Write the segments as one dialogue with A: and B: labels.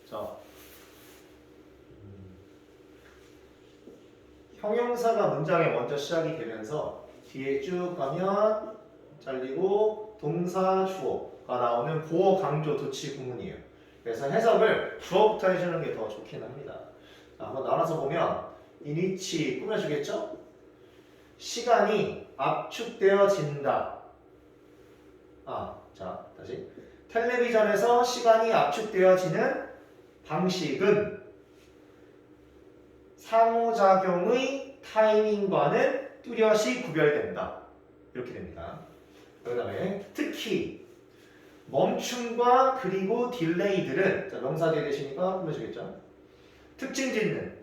A: 자, 형용사가 문장에 먼저 시작이 되면서 뒤에 쭉 가면 잘리고 동사 주어가 나오는 보어 강조 도치 구문이에요. 그래서 해석을 주어부터 해주는 게 더 좋긴 합니다. 자, 한번 나눠서 보면 인위치 꾸며주겠죠? 시간이 압축되어진다. 자, 다시. 텔레비전에서 시간이 압축되어지는 방식은 상호작용의 타이밍과는 뚜렷이 구별된다. 이렇게 됩니다. 그 다음에 특히 멈춤과 그리고 딜레이들은 자, 명사 뒤에 되시니까 꾸며주겠죠? 특징 짓는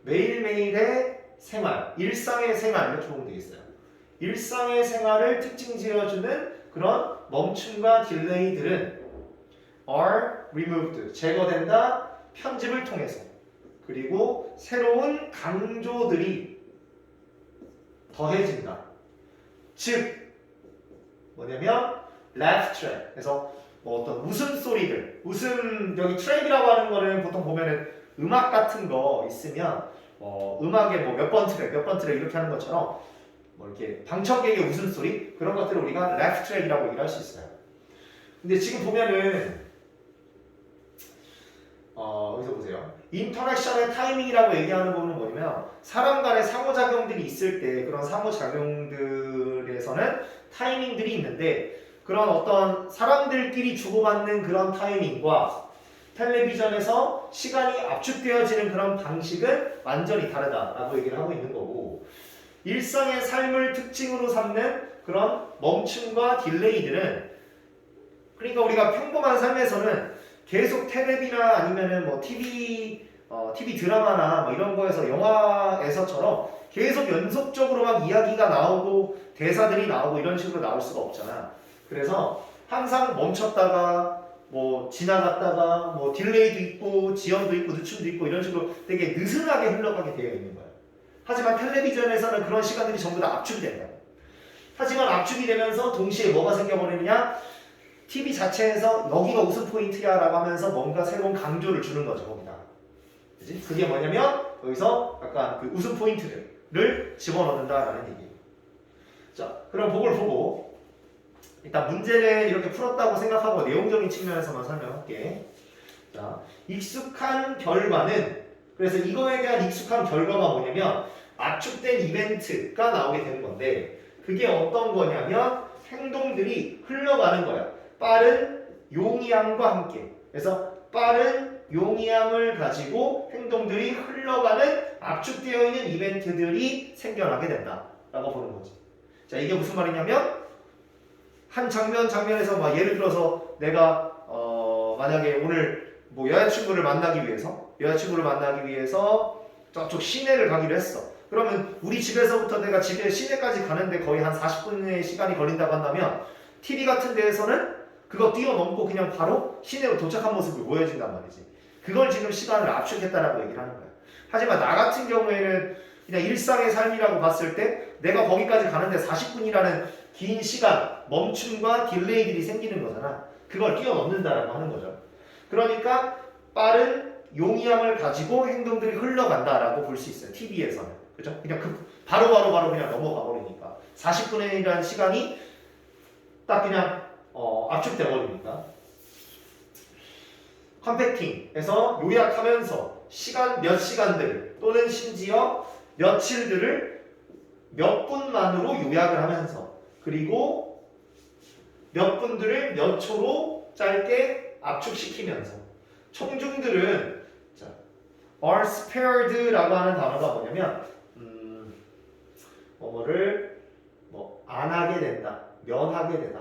A: 매일매일의 생활, 일상의 생활 이렇게 보면 되겠어요. 일상의 생활을 특징 지어주는 그런 멈춤과 딜레이들은 are removed, 제거된다, 편집을 통해서. 그리고 새로운 강조들이 더해진다. 즉 뭐냐면 laugh track. 그래서 뭐 어떤 웃음소리들, 여기 트랙이라고 하는 거는 보통 보면은 음악 같은 거 있으면 음악에 뭐 몇 번 트랙 이렇게 하는 것처럼 뭐 이렇게 방청객의 웃음소리 그런 것들을 우리가 laugh track이라고 얘기할 수 있어요. 근데 지금 보면은 여기서 보세요. 인터랙션의 타이밍이라고 얘기하는 거는 뭐냐면 사람 간의 상호작용들이 있을 때 그런 상호작용들에서는 타이밍들이 있는데 그런 어떤 사람들끼리 주고받는 그런 타이밍과 텔레비전에서 시간이 압축되어지는 그런 방식은 완전히 다르다라고 얘기를 하고 있는 거고 일상의 삶을 특징으로 삼는 그런 멈춤과 딜레이들은 그러니까 우리가 평범한 삶에서는 계속 텔레비나 아니면은 뭐 TV 드라마나 뭐 이런 거에서 영화에서처럼 계속 연속적으로 막 이야기가 나오고 대사들이 나오고 이런 식으로 나올 수가 없잖아. 그래서 항상 멈췄다가 뭐 지나갔다가 뭐 딜레이도 있고 지연도 있고 늦춤도 있고 이런 식으로 되게 느슨하게 흘러가게 되어 있는 거야. 하지만 텔레비전에서는 그런 시간들이 전부 다 압축이 된다. 하지만 압축이 되면서 동시에 뭐가 생겨버리느냐? TV 자체에서 여기가 웃음 포인트야 라고 하면서 뭔가 새로운 강조를 주는 거죠. 거기다. 그치? 그게 뭐냐면 여기서 약간 그 웃음 포인트를 집어넣는다라는 얘기예요. 자, 그럼 그걸 보고 일단 문제를 이렇게 풀었다고 생각하고 내용적인 측면에서만 설명할게. 자, 익숙한 결과는 그래서 이거에 대한 익숙한 결과가 뭐냐면 압축된 이벤트가 나오게 되는 건데 그게 어떤 거냐면 행동들이 흘러가는 거야. 빠른 용이함과 함께. 그래서 빠른 용이함을 가지고 행동들이 흘러가는 압축되어 있는 이벤트들이 생겨나게 된다라고 보는 거지. 자, 이게 무슨 말이냐면 한 장면에서 막 예를 들어서 내가 만약에 오늘 뭐 여자친구를 만나기 위해서 저쪽 시내를 가기로 했어. 그러면 우리 집에서부터 내가 집에 시내까지 가는데 거의 한 40분의 시간이 걸린다고 한다면 TV 같은 데에서는 그거 뛰어넘고 그냥 바로 시내로 도착한 모습을 보여준단 말이지. 그걸 지금 시간을 압축했다라고 얘기를 하는 거야. 하지만 나 같은 경우에는 그냥 일상의 삶이라고 봤을 때 내가 거기까지 가는데 40분이라는 긴 시간, 멈춤과 딜레이들이 생기는 거잖아. 그걸 뛰어넘는다라고 하는 거죠. 그러니까 빠른 용이함을 가지고 행동들이 흘러간다라고 볼 수 있어요. TV에서는. 그죠? 그냥 바로 그냥 넘어가 버리니까. 40분이라는 시간이 딱 그냥 압축돼 버리니까. 컴팩팅에서 요약하면서 몇 시간들 또는 심지어 며칠들을 몇 분만으로 요약을 하면서 그리고 몇 분들을 몇 초로 짧게 압축시키면서 총중들은 자, are spared라고 하는 단어가 뭐냐면 뭐를 안 하게 된다, 면하게 되다,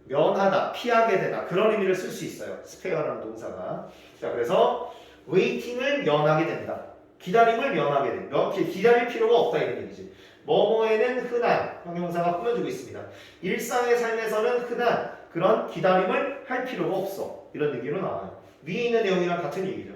A: 면하다, 피하게 되다 그런 의미를 쓸 수 있어요. spare라는 동사가. 자, 그래서 waiting을 면하게 된다. 기다림을 면하게 된다. 기다릴 필요가 없다 이런 얘기지. 뭐뭐에는 흔한 형용사가 꾸며주고 있습니다. 일상의 삶에서는 흔한 그런 기다림을 할 필요가 없어. 이런 얘기로 나와요. 위에 있는 내용이랑 같은 얘기죠.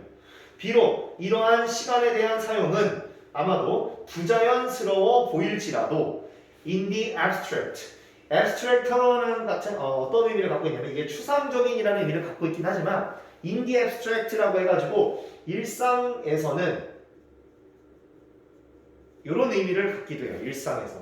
A: 비록 이러한 시간에 대한 사용은 아마도 부자연스러워 보일지라도 in the abstract, abstract는 같은 어떤 의미를 갖고 있냐면 이게 추상적인이라는 의미를 갖고 있긴 하지만 in the abstract라고 해가지고 일상에서는 이런 의미를 갖기도 해요. 일상에서.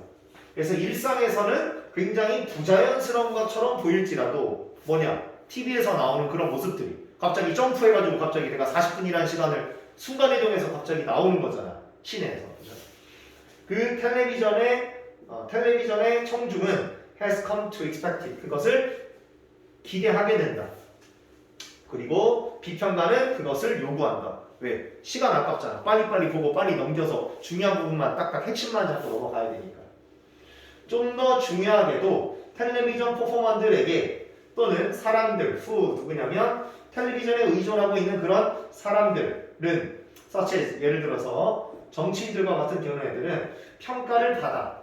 A: 그래서 일상에서는 굉장히 부자연스러운 것처럼 보일지라도 뭐냐? TV에서 나오는 그런 모습들이 갑자기 점프해가지고 갑자기 내가 40분이라는 시간을 순간이동해서 갑자기 나오는 거잖아. 시내에서. 그죠? 그 텔레비전의 청중은 has come to expect it. 그것을 기대하게 된다. 그리고 비평가는 그것을 요구한다. 왜? 시간 아깝잖아. 빨리빨리 보고 빨리 넘겨서 중요한 부분만 딱딱 핵심만 잡고 넘어가야 되니까. 좀 더 중요하게도 텔레비전 퍼포먼들에게 또는 사람들, 누구냐면 텔레비전에 의존하고 있는 그런 사람들은 such as 예를 들어서 정치인들과 같은 경우에들은 평가를 받아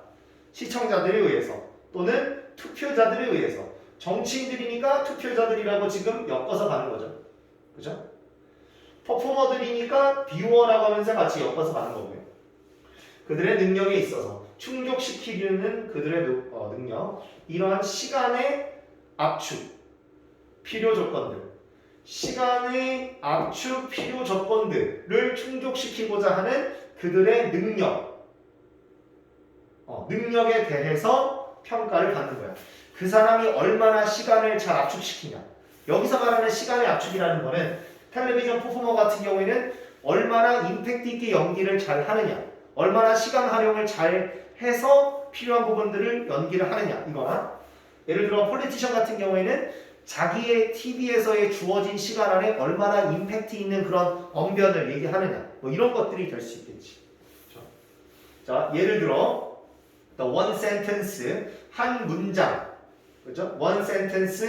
A: 시청자들에 의해서 또는 투표자들에 의해서 정치인들이니까 투표자들이라고 지금 엮어서 가는 거죠. 그죠? 퍼포머들이니까 뷰어라고 하면서 같이 엮어서 가는 거고요. 그들의 능력에 있어서 충족시키려는 그들의 능력, 이러한 시간의 압축, 필요 조건들, 시간의 압축 필요 조건들을 충족시키고자 하는 그들의 능력에 대해서 평가를 받는 거야. 그 사람이 얼마나 시간을 잘 압축시키냐. 여기서 말하는 시간의 압축이라는 거는 텔레비전 퍼포머 같은 경우에는 얼마나 임팩트 있게 연기를 잘 하느냐, 얼마나 시간 활용을 잘 해서 필요한 부분들을 연기를 하느냐, 이거나 예를 들어 폴리티션 같은 경우에는 자기의 TV에서의 주어진 시간 안에 얼마나 임팩트 있는 그런 언변을 얘기하느냐, 뭐 이런 것들이 될 수 있겠지. 그렇죠? 자, 예를 들어 the one sentence, 한 문장, 그렇죠? one sentence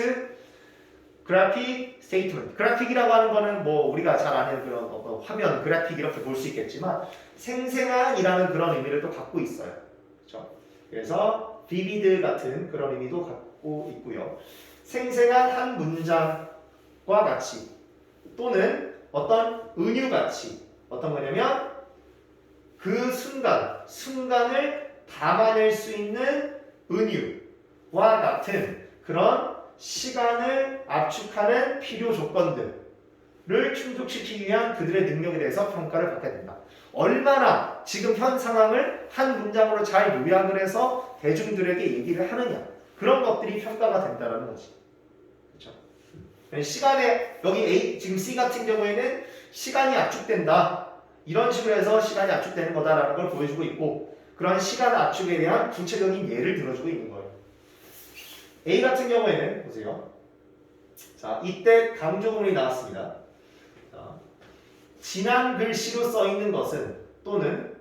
A: graphic statement. 그래픽이라고 하는 거는 뭐 우리가 잘 아는 그런 어떤 화면 그래픽 이렇게 볼 수 있겠지만 생생한이라는 그런 의미를 또 갖고 있어요. 그렇죠? 그래서 vivid 같은 그런 의미도 갖고 있고요. 생생한 한 문장과 같이 또는 어떤 은유같이 어떤 거냐면 그 순간을 담아낼 수 있는 은유와 같은 그런 시간을 압축하는 필요 조건들을 충족시키기 위한 그들의 능력에 대해서 평가를 받게 된다. 얼마나 지금 현 상황을 한 문장으로 잘 요약을 해서 대중들에게 얘기를 하느냐, 그런 것들이 평가가 된다는 거지. 그렇죠? 시간에 여기 A 지금 C 같은 경우에는 시간이 압축된다. 이런 식으로 해서 시간이 압축되는 거다라는 걸 보여주고 있고 그런 시간 압축에 대한 구체적인 예를 들어주고 있는 거예요. A 같은 경우에는 보세요. 자, 이때 강조문이 나왔습니다. 자, 진한 글씨로 써 있는 것은 또는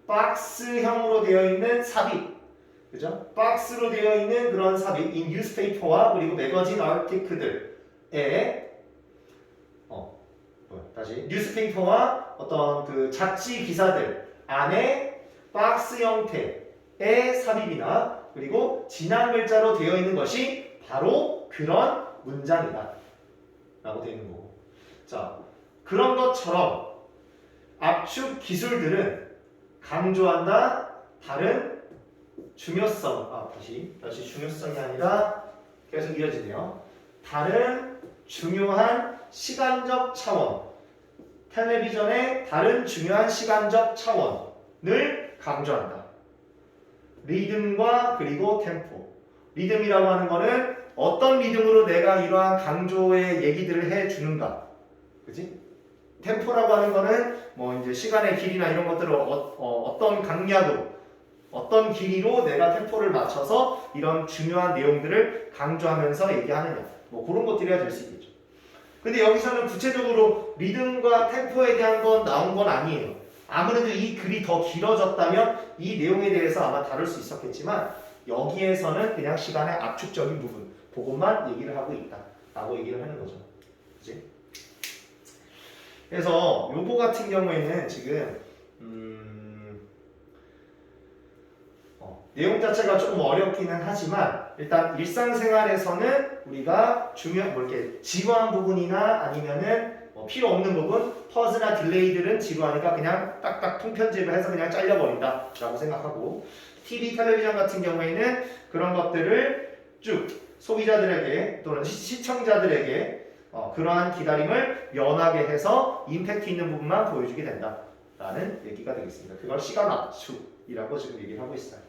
A: 박스형으로 되어 있는 삽입, 그죠? 박스로 되어 있는 그런 삽입, 이 뉴스페이퍼와 그리고 매거진 아티클들에 다시 뉴스페이퍼와 어떤 그 잡지 기사들 안에 박스 형태의 삽입이나 그리고 진한 글자로 되어 있는 것이 바로 그런 문장이다 라고 되어 있는 거고. 자, 그런 것처럼 압축 기술들은 강조한다 다른 중요성, 다시 중요성이 아니라 계속 이어지네요. 다른 중요한 시간적 차원, 텔레비전의 다른 중요한 시간적 차원을 강조한다. 리듬과 그리고 템포. 리듬이라고 하는 거는 어떤 리듬으로 내가 이러한 강조의 얘기들을 해주는가, 그지? 템포라고 하는 거는 뭐 이제 시간의 길이나 이런 것들을 어떤 강약으로, 어떤 길이로 내가 템포를 맞춰서 이런 중요한 내용들을 강조하면서 얘기하느냐, 뭐 그런 것들이 될 수 있겠죠. 근데 여기서는 구체적으로 리듬과 템포에 대한 건 나온 건 아니에요. 아무래도 이 글이 더 길어졌다면 이 내용에 대해서 아마 다룰 수 있었겠지만 여기에서는 그냥 시간의 압축적인 부분, 그것만 얘기를 하고 있다 라고 얘기를 하는 거죠. 그치? 그래서 요거 같은 경우에는 지금 내용 자체가 조금 어렵기는 하지만 일단 일상생활에서는 우리가 이렇게 지루한 부분이나 아니면은 필요 없는 부분, 퍼즈나 딜레이들은 지루하니까 그냥 딱딱 통편집을 해서 그냥 잘려버린다 라고 생각하고, TV, 텔레비전 같은 경우에는 그런 것들을 쭉 소비자들에게 또는 시청자들에게 그러한 기다림을 연하게 해서 임팩트 있는 부분만 보여주게 된다라는 얘기가 되겠습니다. 그걸 시간 압축이라고 지금 얘기를 하고 있어요.